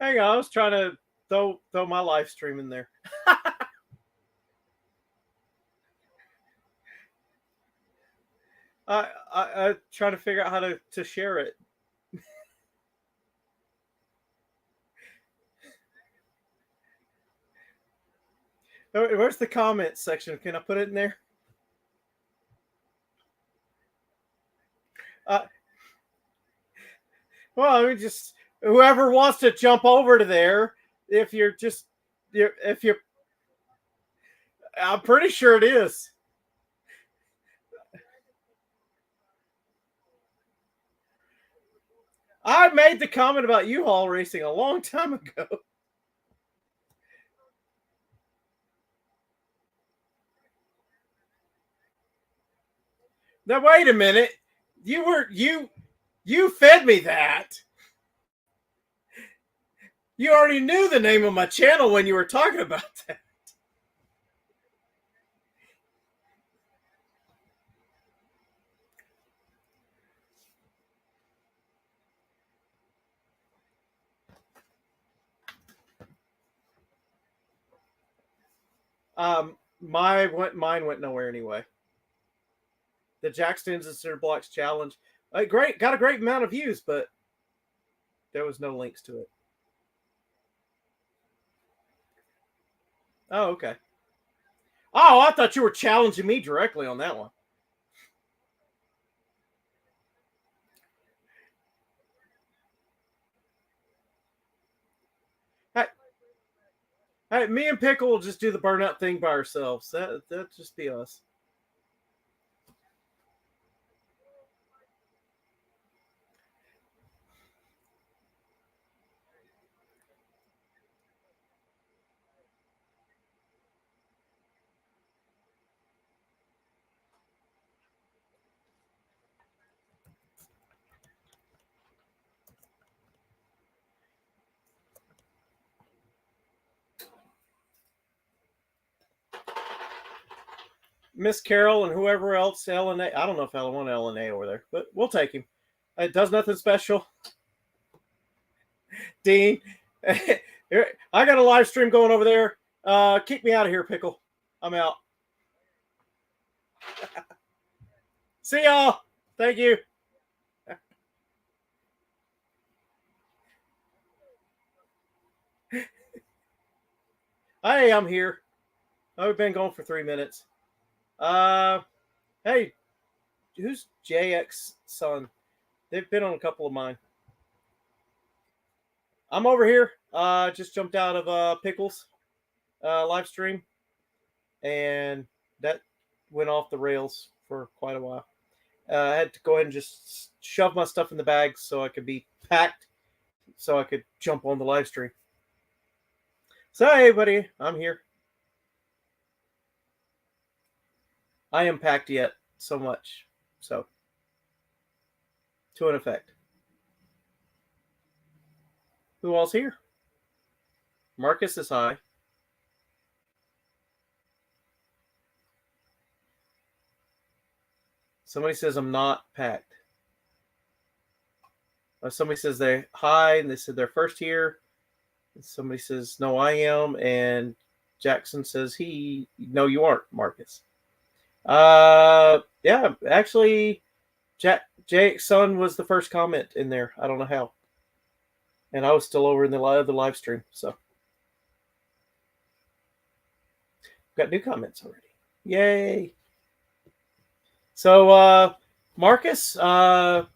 Hang on, I was trying to throw my live stream in there. I trying to figure out how to share it. Where's the comments section? Can I put it in there? Uh, well, I mean, just whoever wants to jump over to there. If you're just, if you're, I'm pretty sure it is. I made the comment about U-Haul racing a long time ago. Now wait a minute. You fed me that. You already knew the name of my channel when you were talking about that. Mine went nowhere anyway. The Jackstones and Center Blocks challenge, got a great amount of views, but there was no links to it. Oh, okay. Oh, I thought you were challenging me directly on that one. Hey, hey, me and Pickle will just do the burnout thing by ourselves. That just be us. Miss Carol and whoever else, LNA. I don't know if I want LNA over there, but we'll take him. It does nothing special. Dean, I got a live stream going over there. Kick me out of here, Pickle. I'm out. See y'all. Thank you. Hey, I'm here. I've been going for 3 minutes. Hey, who's JX son? They've been on a couple of mine. I'm over here. Just jumped out of Pickles live stream, and that went off the rails for quite a while. I had to go ahead and just shove my stuff in the bag so I could be packed, so I could jump on the live stream. So, hey, buddy, I'm here. I am packed yet so much, so to an effect. Who else here? Marcus is high. Somebody says I'm not packed. Somebody says they're high and they said they're first here. Somebody says no, I am, and Jackson says no, you aren't, Marcus. Yeah, actually, Jake's son was the first comment in there. I don't know how, and I was still over in the live stream, so got new comments already. Yay! So, Marcus, I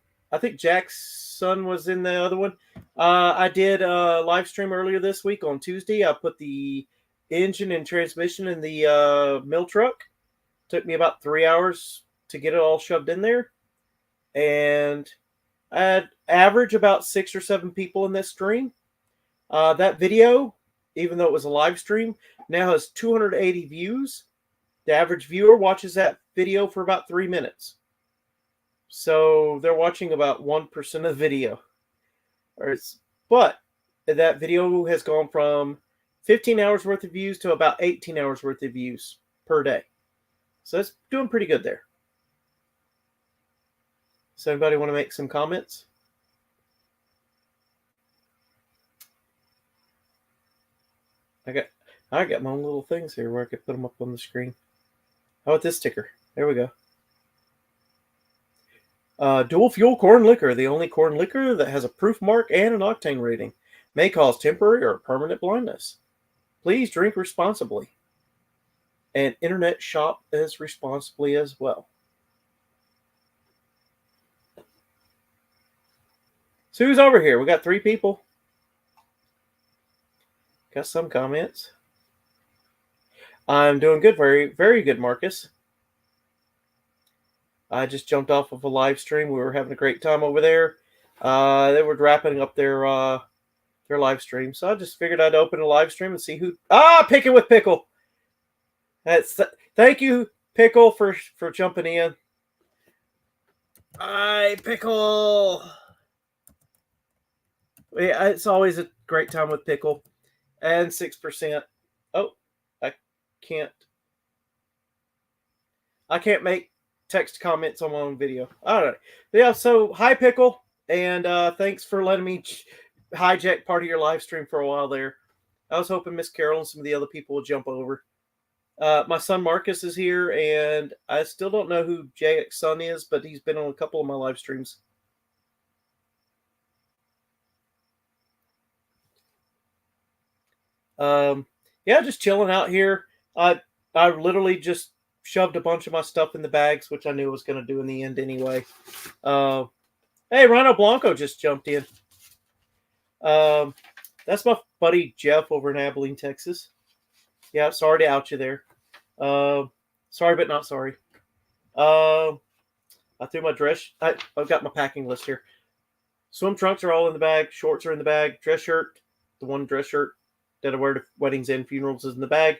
think Jack's son was in the other one. I did a live stream earlier this week on Tuesday. I put the engine and transmission in the mill truck. Took me about 3 hours to get it all shoved in there. And I had average about 6 or 7 people in this stream. That video, even though it was a live stream, now has 280 views. The average viewer watches that video for about 3 minutes. So they're watching about 1% of the video. But that video has gone from 15 hours worth of views to about 18 hours worth of views per day. So it's doing pretty good there. So anybody want to make some comments? I got my own little things here where I could put them up on the screen. How about this sticker? There we go. Dual fuel corn liquor, the only corn liquor that has a proof mark and an octane rating, may cause temporary or permanent blindness. Please drink responsibly. And internet shop as responsibly as well. So who's over here? We got 3 people. Got some comments. I'm doing good. Very, very good, Marcus. I just jumped off of a live stream. We were having a great time over there. They were wrapping up their live stream. So I just figured I'd open a live stream and see who... Picking with Pickle. Thank you, Pickle, for jumping in. Hi, Pickle. Yeah, it's always a great time with Pickle. And 6%. Oh, I can't make text comments on my own video. All right. Yeah, so hi, Pickle. And thanks for letting me hijack part of your live stream for a while there. I was hoping Miss Carol and some of the other people would jump over. My son Marcus is here, and I still don't know who JX Son is, but he's been on a couple of my live streams. Yeah, just chilling out here. I literally just shoved a bunch of my stuff in the bags, which I knew I was going to do in the end anyway. Hey, Rhino Blanco just jumped in. That's my buddy Jeff over in Abilene, Texas. Yeah, sorry to out you there. Sorry, but not sorry. I threw my dress. I've got my packing list here. Swim trunks are all in the bag. Shorts are in the bag. Dress shirt, the one dress shirt that I wear to weddings and funerals, is in the bag.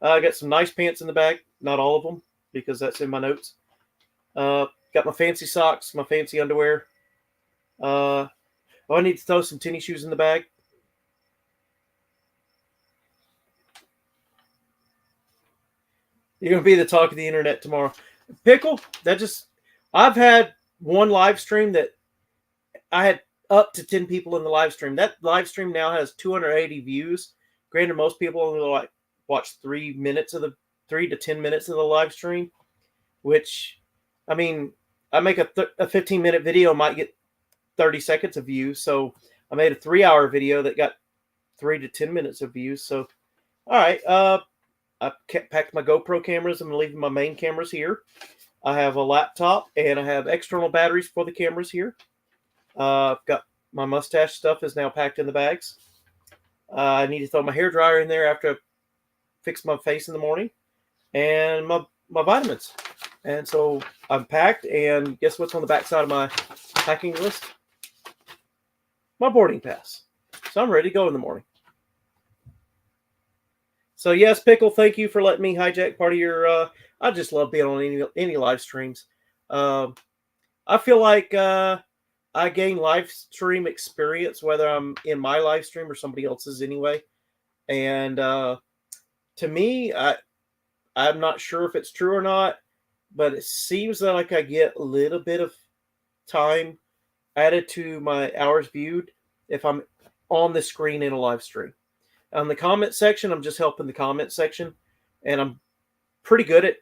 I got some nice pants in the bag. Not all of them, because that's in my notes. Got my fancy socks, my fancy underwear. I need to throw some tennis shoes in the bag. You're going to be the talk of the internet tomorrow. Pickle, I've had one live stream that I had up to 10 people in the live stream. That live stream now has 280 views. Granted, most people only watch 3 to 10 minutes of the live stream, which, I mean, I make a 15-minute video, might get 30 seconds of views. So I made a 3-hour video that got 3 to 10 minutes of views. So, all right. I packed my GoPro cameras. I'm leaving my main cameras here. I have a laptop, and I have external batteries for the cameras here. I've got my mustache stuff is now packed in the bags. I need to throw my hair dryer in there after I fix my face in the morning, and my vitamins. And so I'm packed, and guess what's on the back side of my packing list? My boarding pass. So I'm ready to go in the morning. So yes, Pickle, thank you for letting me hijack part of your. I just love being on any live streams. I feel like I gain live stream experience whether I'm in my live stream or somebody else's anyway. And to me, I'm not sure if it's true or not, but it seems like I get a little bit of time added to my hours viewed if I'm on the screen in a live stream. On the comment section, I'm just helping the comment section, and I'm pretty good at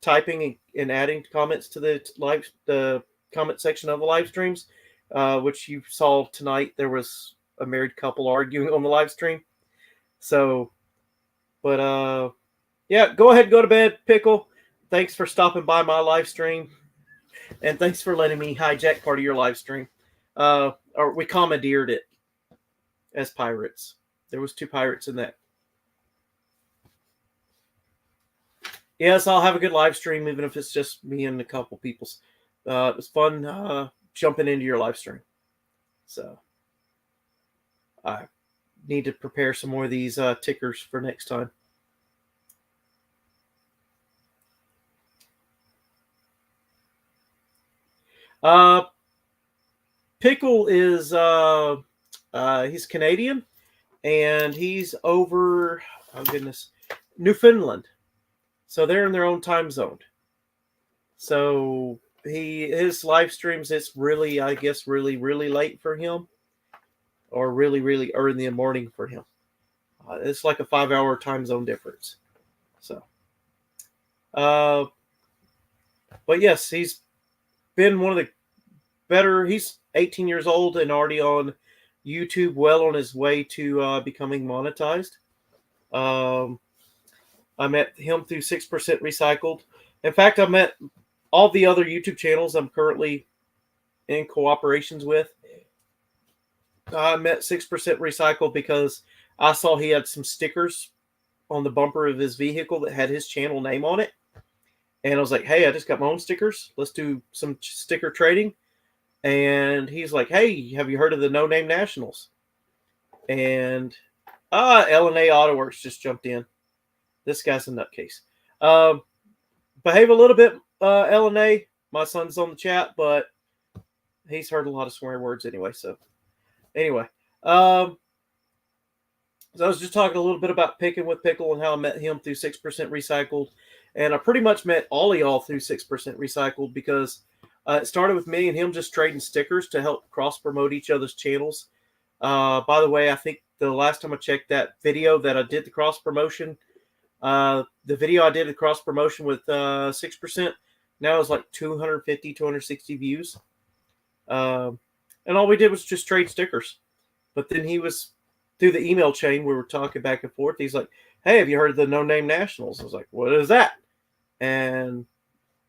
typing and adding comments to the comment section of the live streams, which you saw tonight. There was a married couple arguing on the live stream. So, but yeah, go ahead and go to bed, Pickle. Thanks for stopping by my live stream, and thanks for letting me hijack part of your live stream. Or we commandeered it as pirates. There was 2 pirates in that. Yes, I'll have a good live stream, even if it's just me and a couple people's. It was fun jumping into your live stream. So I need to prepare some more of these tickers for next time. Pickle is he's Canadian, and he's over, oh goodness, Newfoundland. So they're in their own time zone. So his live streams, it's really, I guess, really late for him, or really early in the morning for him. It's like a 5-hour time zone difference. So, but yes, he's been one of the better. He's 18 years old and already on YouTube, well on his way to becoming monetized. I met him through 6% Recycled. In fact, I met all the other YouTube channels I'm currently in cooperations with. I met 6% Recycled because I saw he had some stickers on the bumper of his vehicle that had his channel name on it. And I was like, hey, I just got my own stickers. Let's do some sticker trading. And he's like, hey, have you heard of the No Name Nationals? And LNA AutoWorks just jumped in. This guy's a nutcase. Behave a little bit, LNA. My son's on the chat, but he's heard a lot of swear words anyway. So anyway, so I was just talking a little bit about Picking with Pickle and how I met him through 6% Recycled. And I pretty much met all of y'all through 6% Recycled because it started with me and him just trading stickers to help cross-promote each other's channels. By the way, I think the last time I checked that video that I did the cross-promotion, the video I did the cross-promotion with 6%, now is like 250, 260 views. And all we did was just trade stickers. But then he was, through the email chain, we were talking back and forth. He's like, hey, have you heard of the No Name Nationals? I was like, what is that? And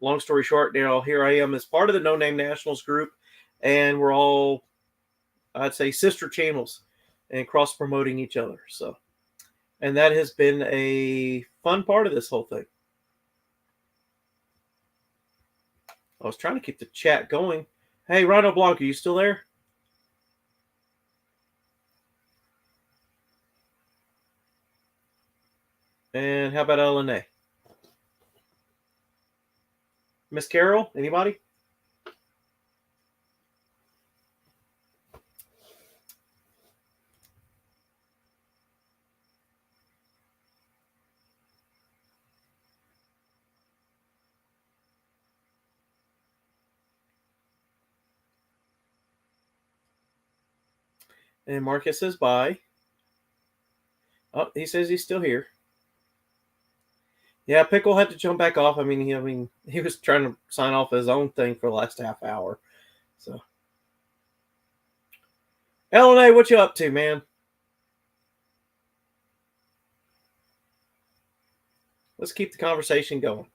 long story short, here I am as part of the No Name Nationals group, and we're all, I'd say, sister channels and cross-promoting each other. So, and that has been a fun part of this whole thing. I was trying to keep the chat going. Hey, Rhino Blanc, are you still there? And how about LNA? Miss Carol, anybody? And Marcus says bye. Oh, he says he's still here. Yeah, Pickle had to jump back off. I mean, he was trying to sign off his own thing for the last half hour. So, LNA, what you up to, man? Let's keep the conversation going.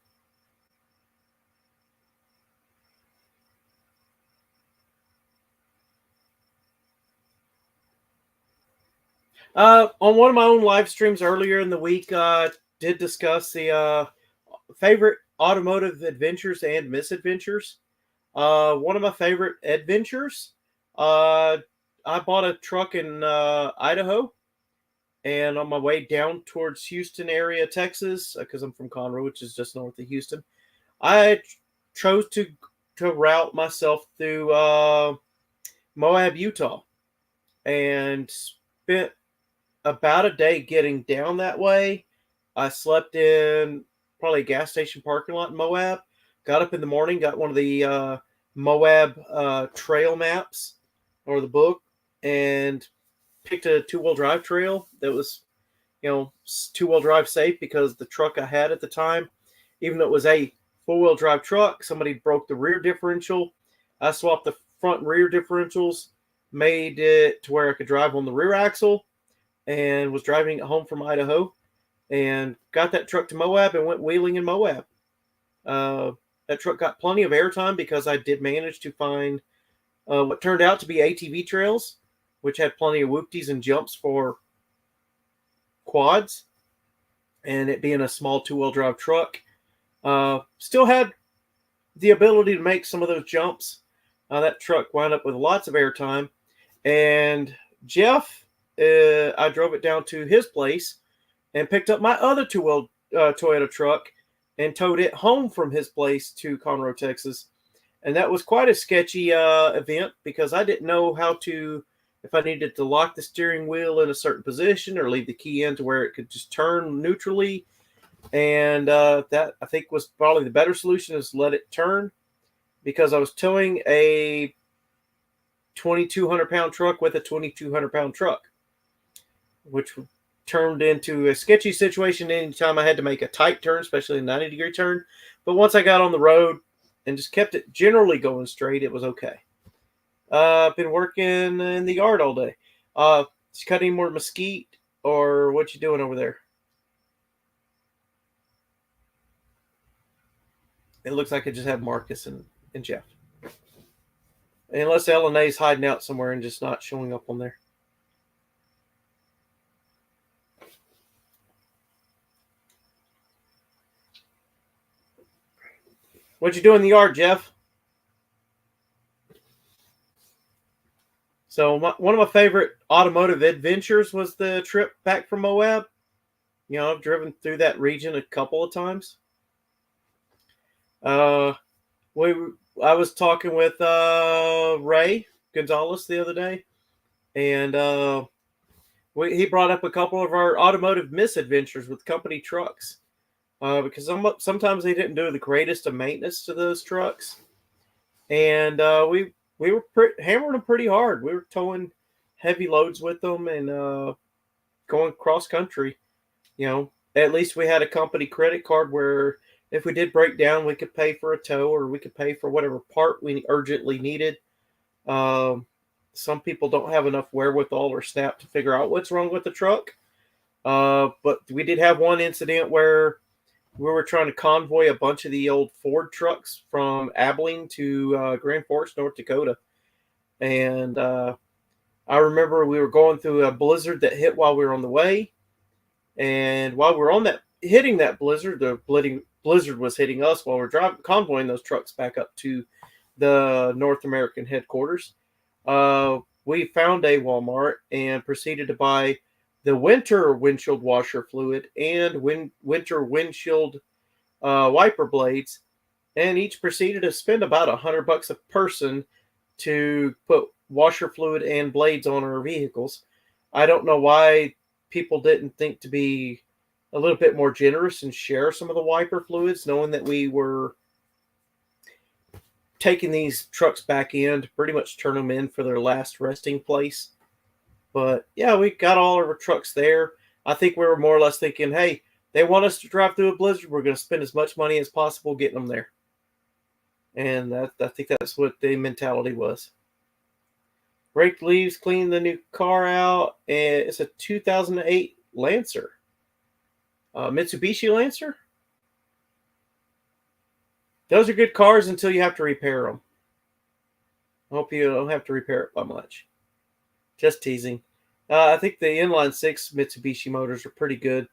On one of my own live streams earlier in the week, did discuss the favorite automotive adventures and misadventures. One of my favorite adventures, I bought a truck in Idaho, and on my way down towards Houston area, Texas, because I'm from Conroe, which is just north of Houston, I chose to route myself through Moab, Utah, and spent about a day getting down that way. I slept in probably a gas station parking lot in Moab. Got up in the morning, got one of the Moab trail maps or the book, and picked a 2-wheel drive trail that was, 2-wheel drive safe because the truck I had at the time, even though it was a 4-wheel drive truck, somebody broke the rear differential. I swapped the front and rear differentials, made it to where I could drive on the rear axle, and was driving it home from Idaho, and got that truck to Moab and went wheeling in Moab. That truck got plenty of airtime because I did manage to find what turned out to be ATV trails, which had plenty of whoopties and jumps for quads. And it being a small 2-wheel drive truck, still had the ability to make some of those jumps. That truck wound up with lots of airtime. And Jeff, I drove it down to his place and picked up my other 2-wheel Toyota truck and towed it home from his place to Conroe, Texas. And that was quite a sketchy event because I didn't know if I needed to lock the steering wheel in a certain position or leave the key in to where it could just turn neutrally. And that, I think, was probably the better solution, is let it turn, because I was towing a 2,200-pound truck with a 2,200-pound truck, which turned into a sketchy situation anytime I had to make a tight turn, especially a 90-degree turn. But once I got on the road and just kept it generally going straight, it was okay. I've been working in the yard all day. Just cutting more mesquite, or what you doing over there? It looks like I just have Marcus and Jeff. Unless LNA's hiding out somewhere and just not showing up on there. What'd you do in the yard, Jeff? So one of my favorite automotive adventures was the trip back from Moab. You know, I've driven through that region a couple of times. I was talking with Ray Gonzalez the other day, and he brought up a couple of our automotive misadventures with company trucks. Because sometimes they didn't do the greatest of maintenance to those trucks, and we were hammering them pretty hard. We were towing heavy loads with them and going cross country. You know, at least we had a company credit card where if we did break down, we could pay for a tow or we could pay for whatever part we urgently needed. Some people don't have enough wherewithal or snap to figure out what's wrong with the truck. But we did have one incident where we were trying to convoy a bunch of the old Ford trucks from Abilene to Grand Forks, North Dakota. And I remember we were going through a blizzard that hit while we were on the way. And while we were hitting that blizzard, the blizzard was hitting us while we were convoying those trucks back up to the North American headquarters. We found a Walmart and proceeded to buy the winter windshield washer fluid and winter windshield wiper blades, and each proceeded to spend about $100 a person to put washer fluid and blades on our vehicles. I don't know why people didn't think to be a little bit more generous and share some of the wiper fluids, knowing that we were taking these trucks back in to pretty much turn them in for their last resting place. But yeah, we got all of our trucks there. I think we were more or less thinking, hey, they want us to drive through a blizzard. We're going to spend as much money as possible getting them there. And I think that's what the mentality was. Raked leaves, cleaned the new car out. And it's a 2008 Lancer. Mitsubishi Lancer. Those are good cars until you have to repair them. I hope you don't have to repair it by much. Just teasing. I think the inline 6 Mitsubishi motors are pretty good.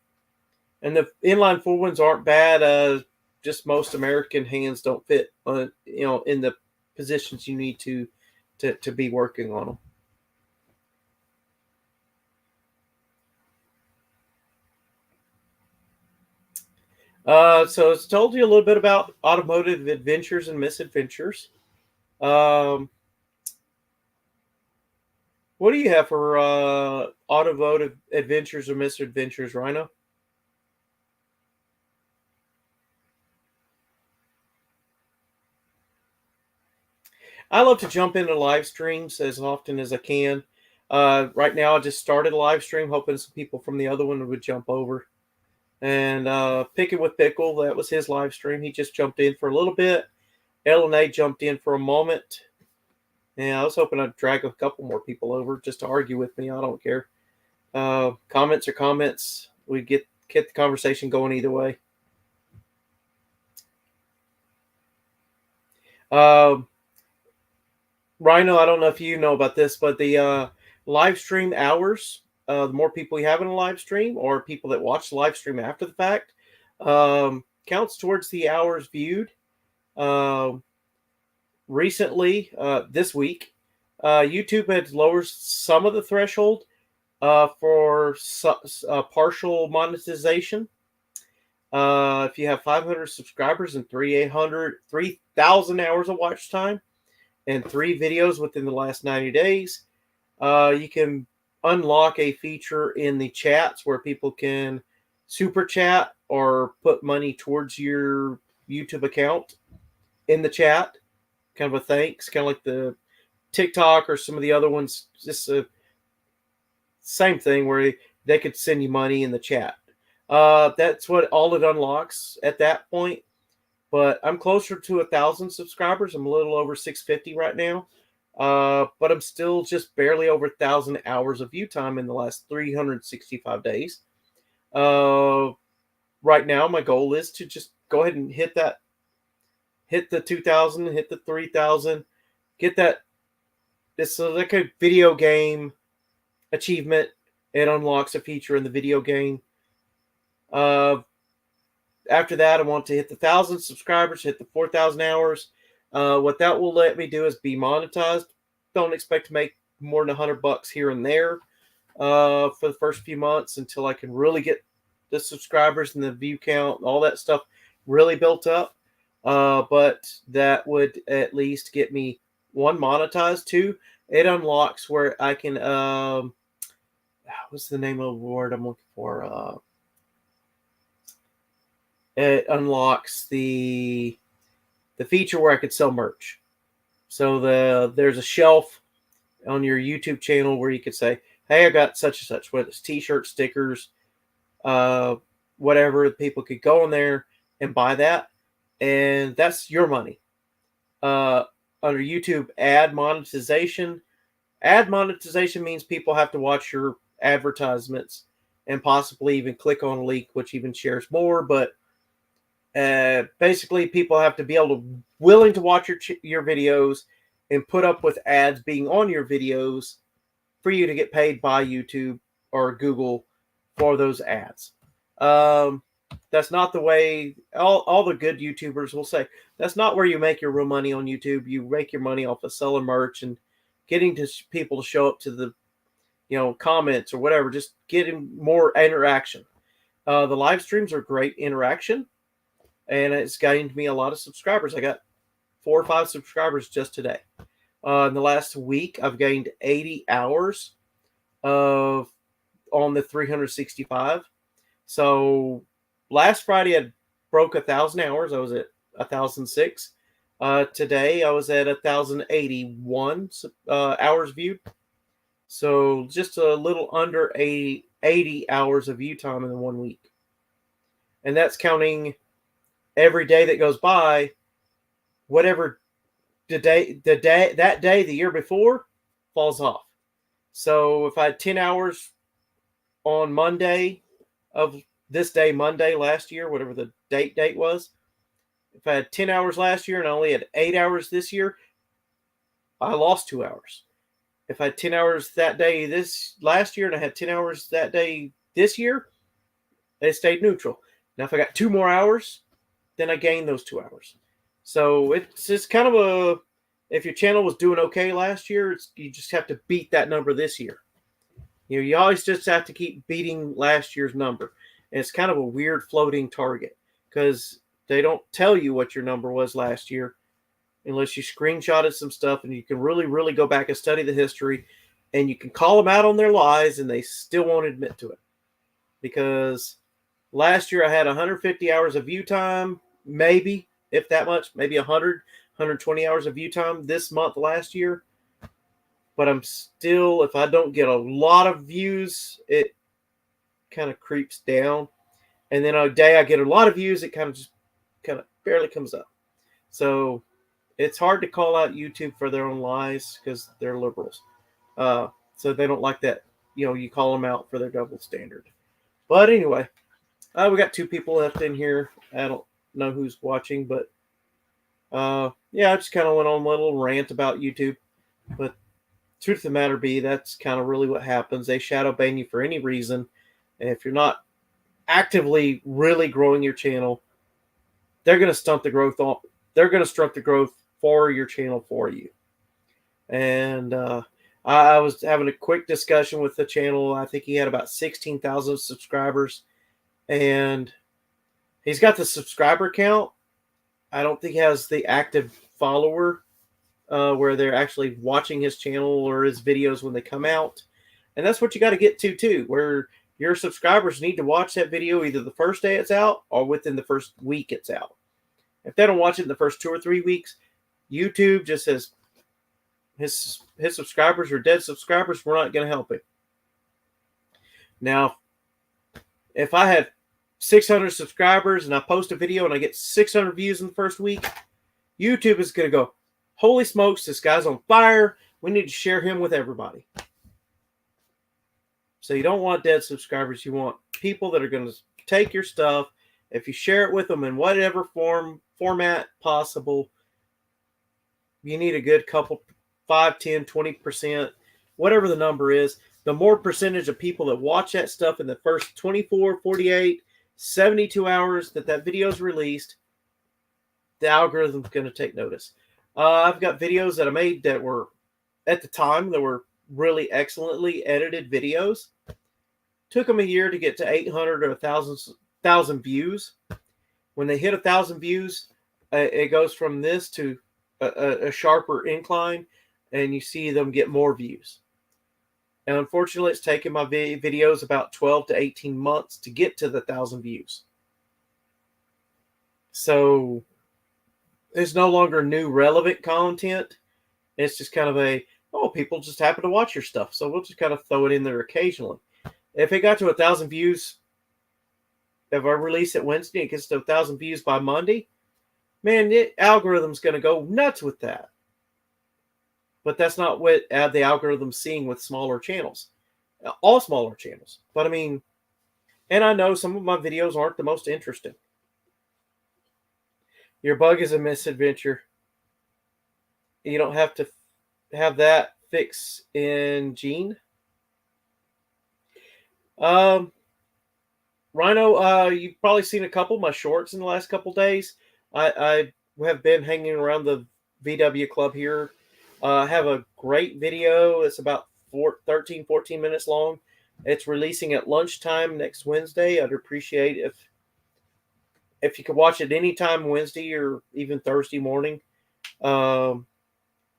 And the inline 4 ones aren't bad. Just most American hands don't fit, in the positions you need to be working on them. So it's told you a little bit about automotive adventures and misadventures. What do you have for automotive adventures or misadventures, Rhino? I love to jump into live streams as often as I can. Right now, I just started a live stream, hoping some people from the other one would jump over. And Picking with Pickle, that was his live stream. He just jumped in for a little bit. LNA jumped in for a moment. And I was hoping I'd drag a couple more people over just to argue with me. I don't care. Comments are comments. We get the conversation going either way. Rhino, I don't know if you know about this, but the live stream hours, the more people you have in a live stream or people that watch the live stream after the fact, counts towards the hours viewed. Recently, this week, YouTube had lowered some of the threshold for partial monetization. If you have 500 subscribers and 3,000 hours of watch time and 3 videos within the last 90 days, you can unlock a feature in the chats where people can super chat or put money towards your YouTube account in the chat. Kind of a thanks, kind of like the TikTok or some of the other ones. Just a same thing where they could send you money in the chat. That's what all it unlocks at that point. But I'm closer to 1,000 subscribers. I'm a little over 650 right now. But I'm still just barely over 1,000 hours of view time in the last 365 days. Right now, my goal is to just go ahead and hit the 2,000, hit the 3,000, get that. It's like a video game achievement. It unlocks a feature in the video game. After that, I want to hit the 1,000 subscribers, hit the 4,000 hours. What that will let me do is be monetized. Don't expect to make more than $100 here and there for the first few months until I can really get the subscribers and the view count, all that stuff really built up. But that would at least get me, one, monetized. Two, it unlocks where I can what's the name of the word I'm looking for? It unlocks the feature where I could sell merch. So there's a shelf on your YouTube channel where you could say, hey, I got such and such, whether it's t-shirts, stickers, whatever. People could go in there and buy that, and that's your money. Under YouTube ad monetization means people have to watch your advertisements and possibly even click on a link, which even shares more. But basically, people have to be willing to watch your videos and put up with ads being on your videos for you to get paid by YouTube or Google for those ads. That's not the way. All the good YouTubers will say that's not where you make your real money on YouTube. You make your money off of selling merch and getting to people to show up to the comments or whatever, just getting more interaction. The live streams are great interaction, and it's gained me a lot of subscribers. I got 4 or 5 subscribers just today. In the last week, I've gained 80 hours on the 365. So last Friday, I broke 1,000 hours. I was at 1,006. Today, I was at 1,081 hours viewed. So just a little under 80 hours of view time in 1 week. And that's counting every day that goes by, whatever that day the year before falls off. So if I had 10 hours on Monday of this day, Monday last year, whatever the date was, if I had 10 hours last year and I only had 8 hours this year, I lost 2 hours. If I had 10 hours that day this last year and I had 10 hours that day this year, it stayed neutral. Now, if I got 2 more hours, then I gained those 2 hours. So it's just kind of if your channel was doing okay last year, you just have to beat that number this year. You always just have to keep beating last year's number. And it's kind of a weird floating target because they don't tell you what your number was last year unless you screenshotted some stuff, and you can really, really go back and study the history, and you can call them out on their lies and they still won't admit to it. Because last year I had 150 hours of view time, maybe, if that much, maybe 100, 120 hours of view time this month last year. But I'm still, if I don't get a lot of views, it kind of creeps down. And then a day I get a lot of views, it kind of barely comes up. So it's hard to call out YouTube for their own lies because they're liberals. So they don't like that, you call them out for their double standard. But anyway, we got 2 people left in here. I don't know who's watching, but yeah, I just kind of went on a little rant about YouTube. But truth of the matter be, that's kind of really what happens. They shadow ban you for any reason. And if you're not actively really growing your channel, they're going to stunt the growth they're going to stunt the growth for your channel for you. And I was having a quick discussion with the channel. I think he had about 16,000 subscribers, and he's got the subscriber count. I don't think he has the active follower where they're actually watching his channel or his videos when they come out. And that's what you got to get to too, where your subscribers need to watch that video either the first day it's out or within the first week it's out. If they don't watch it in the first 2 or 3 weeks, YouTube just says his subscribers are dead subscribers. We're not going to help him. Now, if I have 600 subscribers and I post a video and I get 600 views in the first week, YouTube is going to go, holy smokes, this guy's on fire. We need to share him with everybody. So you don't want dead subscribers. You want people that are going to take your stuff. If you share it with them in whatever format possible, you need a good couple, 5, 10, 20%, whatever the number is. The more percentage of people that watch that stuff in the first 24, 48, 72 hours that video is released, the algorithm's going to take notice. I've got videos that I made that were, at the time, that were really excellently edited videos. Took them a year to get to 800 or 1,000 views. When they hit 1,000 views, it goes from this to a sharper incline, and you see them get more views. And unfortunately, it's taken my videos about 12 to 18 months to get to the 1,000 views. So it's no longer new relevant content. It's just kind of people just happen to watch your stuff, so we'll just kind of throw it in there occasionally. If it got to 1,000 views, if I release it Wednesday, it gets to 1,000 views by Monday, man, the algorithm's going to go nuts with that. But that's not what the algorithm's seeing with smaller channels. All smaller channels. But I mean, and I know some of my videos aren't the most interesting. Your bug is a misadventure. You don't have to have that fix in Gene. Rhino, you've probably seen a couple of my shorts in the last couple of days. I have been hanging around the VW club here. I have a great video. It's about 13, 14 minutes long. It's releasing at lunchtime next Wednesday. I'd appreciate if you could watch it anytime Wednesday or even Thursday morning.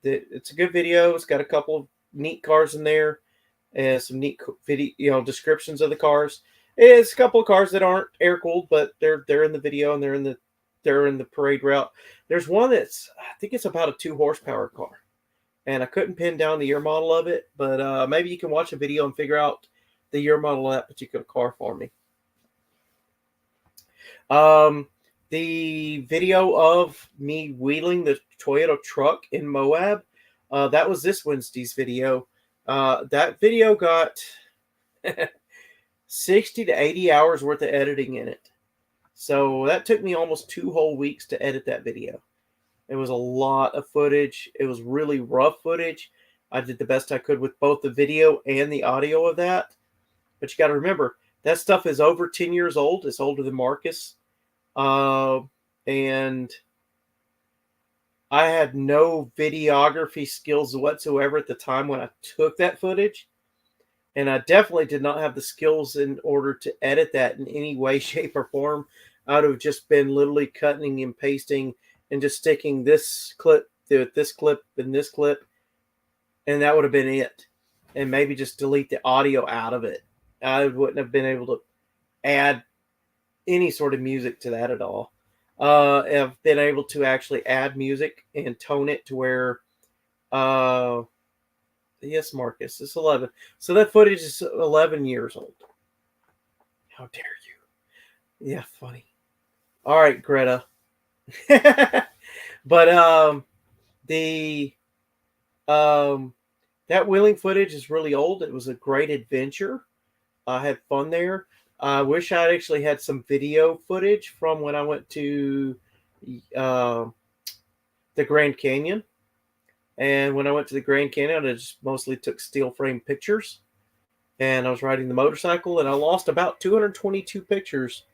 It's a good video. It's got a couple of neat cars in there and some neat video, descriptions of the cars. It's a couple of cars that aren't air cooled, but they're in the video and they're in the parade route. There's one I think it's about a 2 horsepower car, and I couldn't pin down the year model of it, but maybe you can watch a video and figure out the year model of that particular car for me. The video of me wheeling the Toyota truck in Moab, that was this Wednesday's video. That video got 60 to 80 hours worth of editing in it. So that took me almost 2 whole weeks to edit that video. It was a lot of footage. It was really rough footage. I did the best I could with both the video and the audio of that. But you got to remember, that stuff is over 10 years old. It's older than Marcus. And I had no videography skills whatsoever at the time when I took that footage. And I definitely did not have the skills in order to edit that in any way, shape, or form. I would have just been literally cutting and pasting and just sticking this clip to this clip and this clip. And that would have been it. And maybe just delete the audio out of it. I wouldn't have been able to add any sort of music to that at all. I've been able to actually add music and tone it to where, yes, Marcus, it's 11. So that footage is 11 years old. How dare you? Yeah, funny. All right, Greta. But that wheeling footage is really old. It was a great adventure. I had fun there. I wish I'd actually had some video footage from when I went to the Grand Canyon. And when I went to the Grand Canyon, I just mostly took steel frame pictures. And I was riding the motorcycle, and I lost about 222 pictures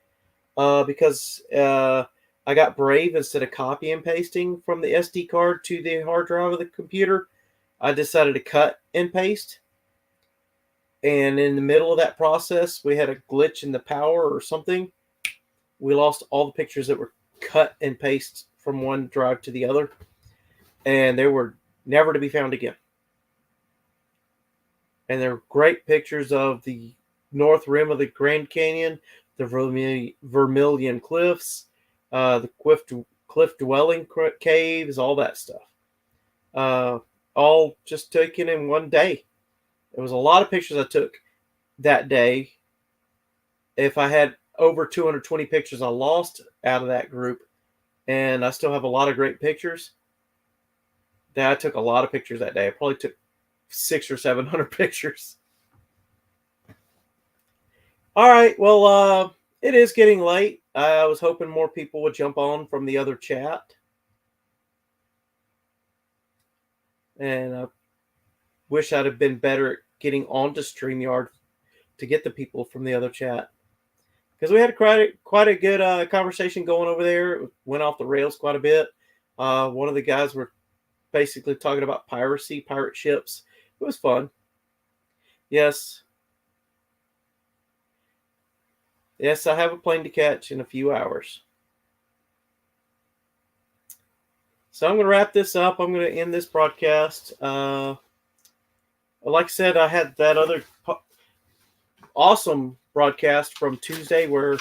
because I got brave. Instead of copy and pasting from the SD card to the hard drive of the computer, I decided to cut and paste. And in the middle of that process, we had a glitch in the power or something. We lost all the pictures that were cut and pasted from one drive to the other. And they were never to be found again. And they're great pictures of the north rim of the Grand Canyon, the Vermilion Cliffs, the cliff dwelling caves, all that stuff. All just taken in one day. It was a lot of pictures I took that day. If I had over 220 pictures I lost out of that group, and I still have a lot of great pictures. I took a lot of pictures that day. I probably took 600 or 700 pictures. All right, well, it is getting late. I was hoping more people would jump on from the other chat, and I wish I'd have been better at getting onto StreamYard to get the people from the other chat, because we had quite a good conversation going over there. It went off the rails quite a bit. One of the guys were basically talking about piracy, pirate ships. It was fun. Yes, yes, I have a plane to catch in a few hours. So I'm going to wrap this up. I'm going to end this broadcast. Like I said, I had that other awesome broadcast from Tuesday where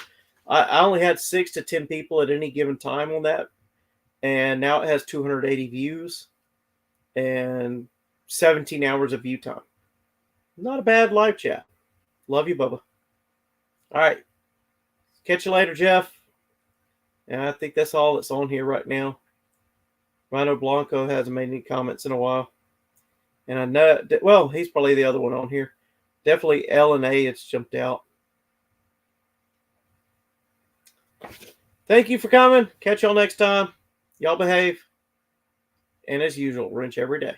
I only had 6 to 10 people at any given time on that, and now it has 280 views and 17 hours of view time. Not a bad live chat. Love you, Bubba. All right. Catch you later, Jeff. And I think that's all that's on here right now. Rhino Blanco hasn't made any comments in a while. And I know, well, he's probably the other one on here. Definitely L and A, it's jumped out. Thank you for coming. Catch y'all next time. Y'all behave. And as usual, wrench every day.